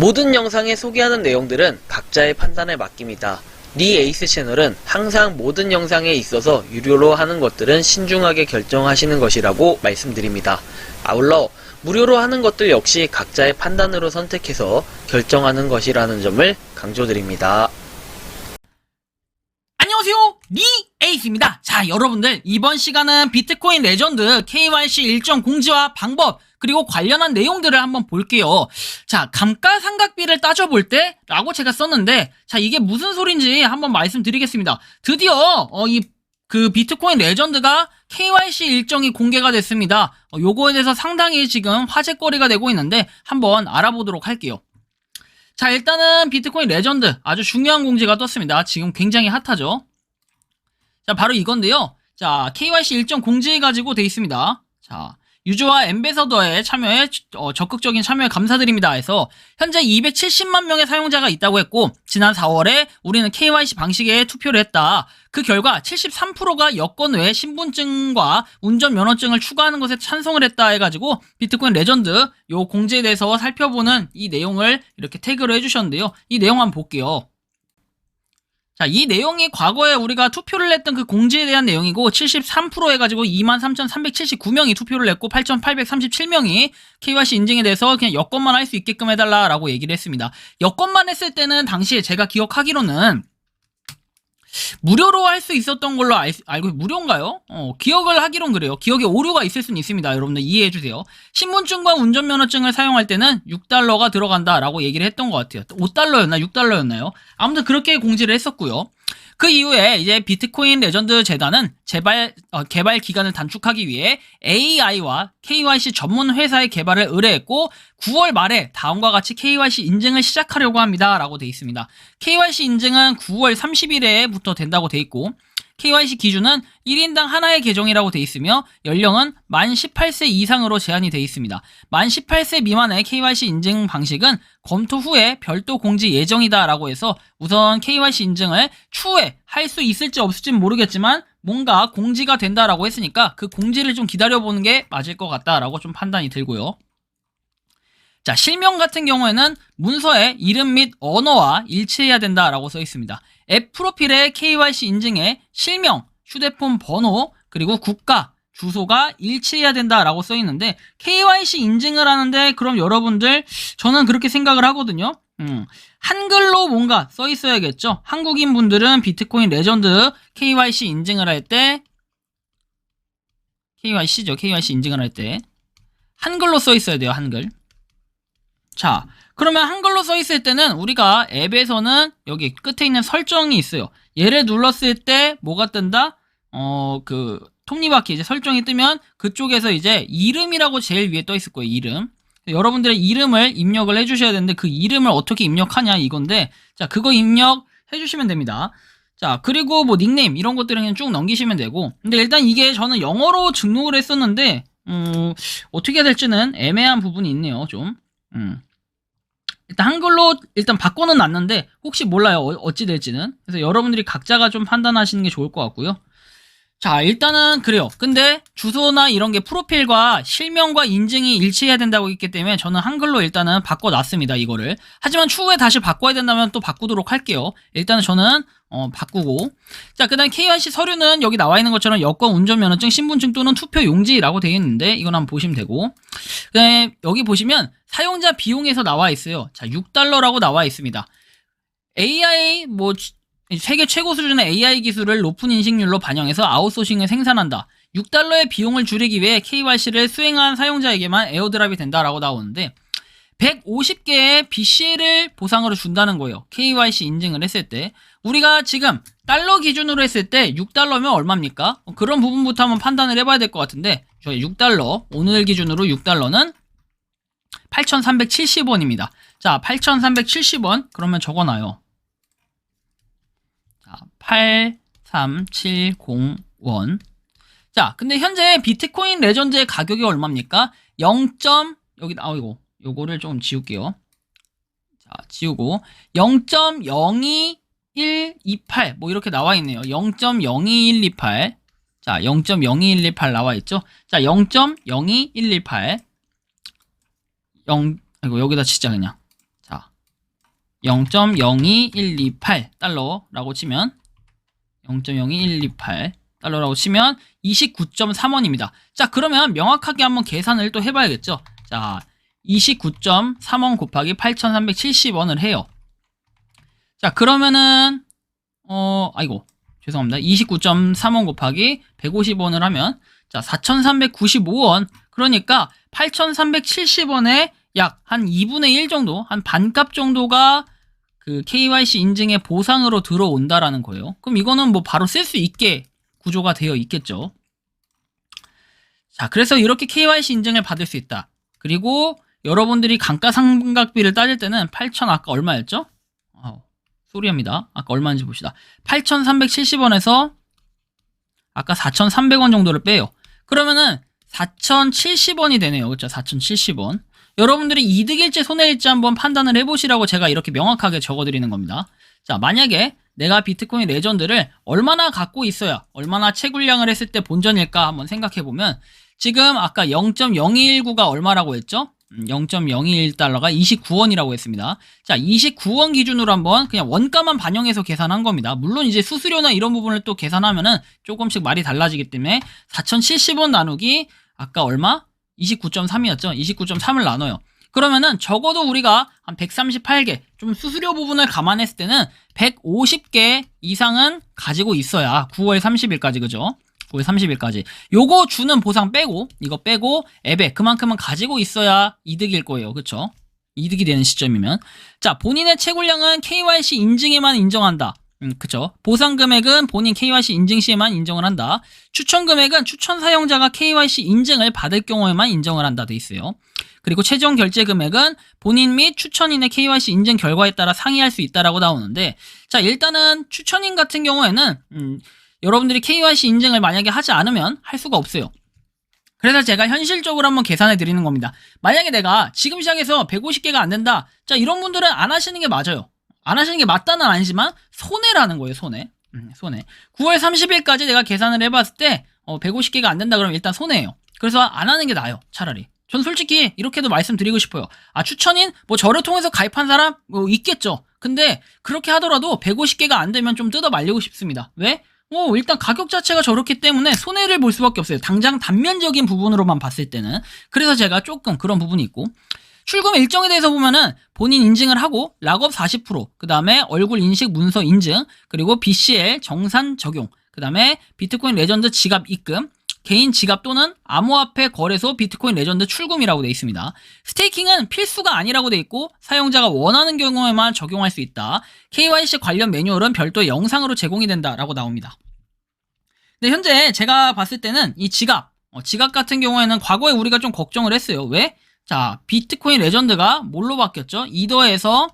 모든 영상에 소개하는 내용들은 각자의 판단에 맡깁니다. 니 에이스 채널은 항상 모든 영상에 있어서 유료로 하는 것들은 신중하게 결정하시는 것이라고 말씀드립니다. 아울러 무료로 하는 것들 역시 각자의 판단으로 선택해서 결정하는 것이라는 점을 강조드립니다. 안녕하세요, 니 에이스입니다. 자, 여러분들, 이번 시간은 비트코인 레전드 KYC 일정 공지와 방법, 그리고 관련한 내용들을 한번 볼게요. 자, 감가상각비를 따져볼 때 라고 제가 썼는데, 자, 이게 무슨 소린지 한번 말씀드리겠습니다. 드디어 그 비트코인 레전드가 KYC 일정이 공개가 됐습니다. 요거에 대해서 상당히 지금 화제거리가 되고 있는데 한번 알아보도록 할게요. 자, 일단은 비트코인 레전드 아주 중요한 공지가 떴습니다. 지금 굉장히 핫하죠. 자, 바로 이건데요. 자, KYC 일정 공지해가지고 돼 있습니다. 자, 유저와 엠베서더의 참여에 적극적인 참여에 감사드립니다 해서 현재 270만 명의 사용자가 있다고 했고, 지난 4월에 우리는 KYC 방식에 투표를 했다. 그 결과 73%가 여권 외에 신분증과 운전면허증을 추가하는 것에 찬성을 했다 해가지고 비트코인 레전드 요 공지에 대해서 살펴보는 이 내용을 이렇게 태그를 해주셨는데요. 이 내용 한번 볼게요. 자, 이 내용이 과거에 우리가 투표를 했던 그 공지에 대한 내용이고, 73% 해가지고 23,379명이 투표를 했고 8,837명이 KYC 인증에 대해서 그냥 여권만 할 수 있게끔 해달라라고 얘기를 했습니다. 여권만 했을 때는 당시에 제가 기억하기로는 무료로 할 수 있었던 걸로 알고, 무료인가요? 기억을 하기론 그래요. 기억에 오류가 있을 수는 있습니다. 여러분들 이해해주세요. 신분증과 운전면허증을 사용할 때는 6달러가 들어간다라고 얘기를 했던 것 같아요. 5달러였나 6달러였나요? 아무튼 그렇게 공지를 했었고요. 그 이후에 이제 비트코인 레전드 재단은 개발 기간을 단축하기 위해 AI와 KYC 전문 회사의 개발을 의뢰했고, 9월 말에 다음과 같이 KYC 인증을 시작하려고 합니다 라고 돼 있습니다. KYC 인증은 9월 30일에부터 된다고 돼 있고, KYC 기준은 1인당 하나의 계정이라고 돼 있으며 연령은 만 18세 이상으로 제한이 돼 있습니다. 만 18세 미만의 KYC 인증 방식은 검토 후에 별도 공지 예정이다 라고 해서 우선 KYC 인증을 추후에 할 수 있을지 없을지는 모르겠지만 뭔가 공지가 된다라고 했으니까 그 공지를 좀 기다려보는 게 맞을 것 같다라고 좀 판단이 들고요. 자, 실명 같은 경우에는 문서에 이름 및 언어와 일치해야 된다라고 써 있습니다. 앱 프로필에 KYC 인증에 실명, 휴대폰 번호, 그리고 국가, 주소가 일치해야 된다라고 써 있는데, KYC 인증을 하는데 그럼 여러분들, 저는 그렇게 생각을 하거든요. 한글로 뭔가 써 있어야겠죠. 한국인 분들은 비트코인 레전드 KYC 인증을 할 때, KYC죠. KYC 인증을 할 때 한글로 써 있어야 돼요. 한글. 자, 그러면 한글로 써 있을 때는 우리가 앱에서는 여기 끝에 있는 설정이 있어요. 얘를 눌렀을 때 뭐가 뜬다? 그 톱니바퀴 이제 설정이 뜨면 그쪽에서 이제 이름이라고 제일 위에 떠 있을 거예요. 이름. 여러분들의 이름을 입력을 해주셔야 되는데 그 이름을 어떻게 입력하냐 이건데, 자, 그거 입력해 주시면 됩니다. 자, 그리고 뭐 닉네임 이런 것들은 그냥 쭉 넘기시면 되고, 근데 일단 이게 저는 영어로 등록을 했었는데 어떻게 해야 될지는 애매한 부분이 있네요. 좀. 일단 한글로 일단 바꿔는 놨는데 혹시 몰라요. 어찌 될지는. 그래서 여러분들이 각자가 좀 판단하시는 게 좋을 것 같고요. 자, 일단은 그래요. 근데 주소나 이런 게 프로필과 실명과 인증이 일치해야 된다고 했기 때문에 저는 한글로 일단은 바꿔놨습니다. 이거를. 하지만 추후에 다시 바꿔야 된다면 또 바꾸도록 할게요. 일단은 저는 바꾸고, 자, 그 다음 KYC 서류는 여기 나와 있는 것처럼 여권, 운전면허증, 신분증 또는 투표 용지라고 되어 있는데 이건 한번 보시면 되고, 그 다음에 여기 보시면 사용자 비용에서 나와 있어요. 자, 6달러라고 나와 있습니다. AI 세계 최고 수준의 AI 기술을 높은 인식률로 반영해서 아웃소싱을 생산한다. 6달러의 비용을 줄이기 위해 KYC를 수행한 사용자에게만 에어드랍이 된다라고 나오는데, 150개의 BCL을 보상으로 준다는 거예요. KYC 인증을 했을 때. 우리가 지금 달러 기준으로 했을 때 6달러면 얼마입니까? 그런 부분부터 한번 판단을 해봐야 될 것 같은데, 저희 6달러, 오늘 기준으로 6달러는 8,370원입니다. 자, 8,370원 그러면 적어놔요. 자, 8370원. 자, 근데 현재 비트코인 레전드의 가격이 얼마입니까? 0. 여기 이거 요거를 좀 지울게요. 자, 지우고 0.02128 뭐 이렇게 나와 있네요. 0.02128. 자, 0.02128 나와 있죠? 자, 0.02118. 이거 여기다 치자 그냥. 자, 0.02128달러라고 치면 0.02128달러라고 치면 29.3원입니다. 자, 그러면 명확하게 한번 계산을 또 해봐야겠죠. 자, 29.3원 곱하기 8,370원을 해요. 자, 그러면은 아이고 죄송합니다. 29.3원 곱하기 150원을 하면 자 4,395원, 그러니까 8,370원에 약 한 2분의 1 정도, 한 반값 정도가 그 KYC 인증의 보상으로 들어온다라는 거예요. 그럼 이거는 뭐 바로 쓸 수 있게 구조가 되어 있겠죠. 자, 그래서 이렇게 KYC 인증을 받을 수 있다. 그리고 여러분들이 감가상각비를 따질 때는 8,000 아까 얼마였죠? 소리합니다. 아까 얼마인지 봅시다. 8,370원에서 아까 4,300원 정도를 빼요. 그러면은 4,070원이 되네요. 그렇죠? 4,070원. 여러분들이 이득일지 손해일지 한번 판단을 해보시라고 제가 이렇게 명확하게 적어드리는 겁니다. 자, 만약에 내가 비트코인 레전드를 얼마나 갖고 있어야 얼마나 채굴량을 했을 때 본전일까 한번 생각해보면 지금 아까 0.0219가 얼마라고 했죠? 0.021달러가 29원이라고 했습니다. 자, 29원 기준으로 한번 그냥 원가만 반영해서 계산한 겁니다. 물론 이제 수수료나 이런 부분을 또 계산하면은 조금씩 말이 달라지기 때문에 4,070원 나누기 아까 얼마? 29.3이었죠? 29.3을 나눠요. 그러면은 적어도 우리가 한 138개, 좀 수수료 부분을 감안했을 때는 150개 이상은 가지고 있어야 9월 30일까지, 그죠? 9월 30일까지. 요거 주는 보상 빼고, 이거 빼고 앱에 그만큼은 가지고 있어야 이득일 거예요. 그쵸? 이득이 되는 시점이면. 자, 본인의 채굴량은 KYC 인증에만 인정한다. 그쵸. 보상 금액은 본인 KYC 인증 시에만 인정을 한다. 추천 금액은 추천 사용자가 KYC 인증을 받을 경우에만 인정을 한다 돼 있어요. 그리고 최종 결제 금액은 본인 및 추천인의 KYC 인증 결과에 따라 상이할 수 있다라고 나오는데, 자, 일단은 추천인 같은 경우에는 여러분들이 KYC 인증을 만약에 하지 않으면 할 수가 없어요. 그래서 제가 현실적으로 한번 계산해 드리는 겁니다. 만약에 내가 지금 시작해서 150개가 안 된다. 자, 이런 분들은 안 하시는 게 맞아요. 안 하시는 게 맞다는 아니지만 손해라는 거예요. 손해. 손해. 9월 30일까지 내가 계산을 해봤을 때 150개가 안 된다 그러면 일단 손해예요. 그래서 안 하는 게 나아요. 차라리. 전 솔직히 이렇게도 말씀드리고 싶어요. 추천인? 뭐 저를 통해서 가입한 사람? 뭐 있겠죠. 근데 그렇게 하더라도 150개가 안 되면 좀 뜯어 말리고 싶습니다. 왜? 일단 가격 자체가 저렇기 때문에 손해를 볼 수밖에 없어요. 당장 단면적인 부분으로만 봤을 때는. 그래서 제가 조금 그런 부분이 있고, 출금 일정에 대해서 보면은 본인 인증을 하고 락업 40%, 그 다음에 얼굴 인식 문서 인증, 그리고 BCL 정산 적용, 그 다음에 비트코인 레전드 지갑 입금, 개인 지갑 또는 암호화폐 거래소 비트코인 레전드 출금이라고 되어 있습니다. 스테이킹은 필수가 아니라고 되어 있고 사용자가 원하는 경우에만 적용할 수 있다. KYC 관련 매뉴얼은 별도의 영상으로 제공이 된다라고 나옵니다. 근데 현재 제가 봤을 때는 이 지갑 같은 경우에는 과거에 우리가 좀 걱정을 했어요. 왜? 자, 비트코인 레전드가 뭘로 바뀌었죠? 이더에서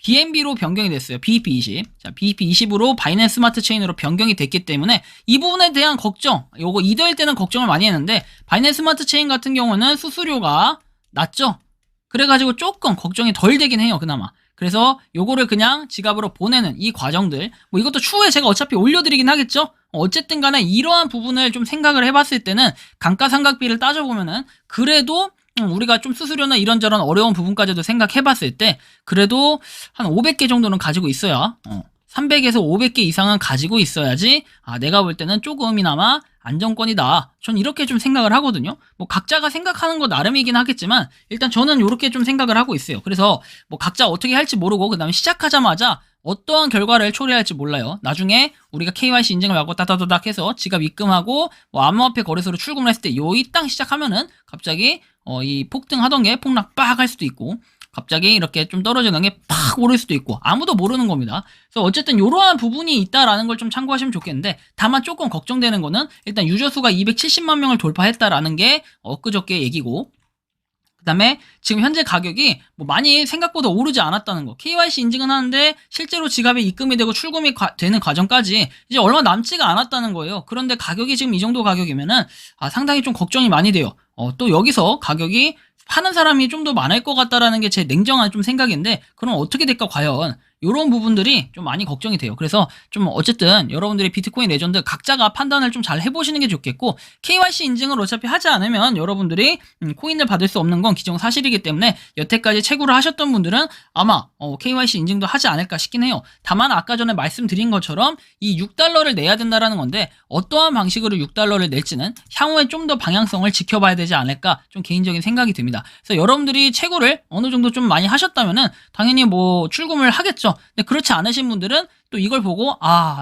BNB로 변경이 됐어요. BEP20. 자, BEP20으로 바이낸스 스마트 체인으로 변경이 됐기 때문에 이 부분에 대한 걱정, 요거 이더일 때는 걱정을 많이 했는데 바이낸스 스마트 체인 같은 경우는 수수료가 낮죠? 그래가지고 조금 걱정이 덜 되긴 해요, 그나마. 그래서 요거를 그냥 지갑으로 보내는 이 과정들, 뭐 이것도 추후에 제가 어차피 올려드리긴 하겠죠? 어쨌든 간에 이러한 부분을 좀 생각을 해봤을 때는 감가상각비를 따져보면은 그래도 우리가 좀 수수료나 이런저런 어려운 부분까지도 생각해봤을 때 그래도 한 500개 정도는 가지고 있어야 300에서 500개 이상은 가지고 있어야지 내가 볼 때는 조금이나마 안정권이다. 전 이렇게 좀 생각을 하거든요. 뭐 각자가 생각하는 거 나름이긴 하겠지만 일단 저는 이렇게 좀 생각을 하고 있어요. 그래서 뭐 각자 어떻게 할지 모르고 그 다음에 시작하자마자 어떠한 결과를 초래할지 몰라요. 나중에 우리가 KYC 인증을 받고 따다다닥 해서 지갑 입금하고 뭐 암호화폐 거래소로 출금을 했을 때 요이 땅 시작하면은 갑자기 이 폭등하던 게 폭락 빡 할 수도 있고 갑자기 이렇게 좀 떨어지는 게 팍 오를 수도 있고 아무도 모르는 겁니다. 그래서 어쨌든 이러한 부분이 있다라는 걸 좀 참고하시면 좋겠는데 다만 조금 걱정되는 거는 일단 유저 수가 270만 명을 돌파했다라는 게 엊그저께 얘기고 그 다음에 지금 현재 가격이 뭐 많이 생각보다 오르지 않았다는 거. KYC 인증은 하는데 실제로 지갑에 입금이 되고 출금이 되는 과정까지 이제 얼마 남지가 않았다는 거예요. 그런데 가격이 지금 이 정도 가격이면은 상당히 좀 걱정이 많이 돼요. 또 여기서 가격이 파는 사람이 좀 더 많을 것 같다라는 게 제 냉정한 좀 생각인데 그럼 어떻게 될까 과연 이런 부분들이 좀 많이 걱정이 돼요. 그래서 좀 어쨌든 여러분들이 비트코인 레전드 각자가 판단을 좀 잘 해보시는 게 좋겠고, KYC 인증을 어차피 하지 않으면 여러분들이 코인을 받을 수 없는 건 기정사실이기 때문에 여태까지 채굴을 하셨던 분들은 아마 KYC 인증도 하지 않을까 싶긴 해요. 다만 아까 전에 말씀드린 것처럼 이 6달러를 내야 된다라는 건데 어떠한 방식으로 6달러를 낼지는 향후에 좀 더 방향성을 지켜봐야 되지 않을까 좀 개인적인 생각이 듭니다. 그래서 여러분들이 채굴을 어느 정도 좀 많이 하셨다면은 당연히 뭐 출금을 하겠죠. 근데 그렇지 않으신 분들은 또 이걸 보고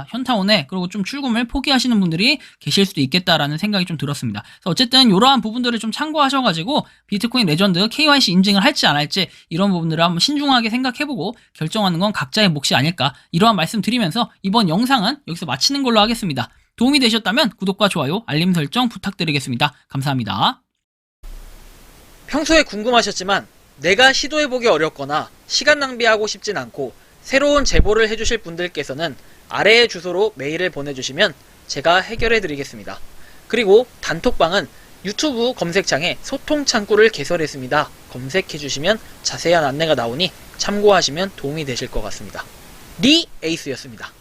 현타 오네, 그리고 좀 출금을 포기하시는 분들이 계실 수도 있겠다라는 생각이 좀 들었습니다. 그래서 어쨌든 이러한 부분들을 좀 참고하셔가지고 비트코인 레전드 KYC 인증을 할지 안 할지 이런 부분들을 한번 신중하게 생각해보고 결정하는 건 각자의 몫이 아닐까, 이러한 말씀 드리면서 이번 영상은 여기서 마치는 걸로 하겠습니다. 도움이 되셨다면 구독과 좋아요, 알림 설정 부탁드리겠습니다. 감사합니다. 평소에 궁금하셨지만 내가 시도해보기 어렵거나 시간 낭비하고 싶진 않고 새로운 제보를 해주실 분들께서는 아래의 주소로 메일을 보내주시면 제가 해결해드리겠습니다. 그리고 단톡방은 유튜브 검색창에 소통 창구를 개설했습니다. 검색해주시면 자세한 안내가 나오니 참고하시면 도움이 되실 것 같습니다. 리 에이스였습니다.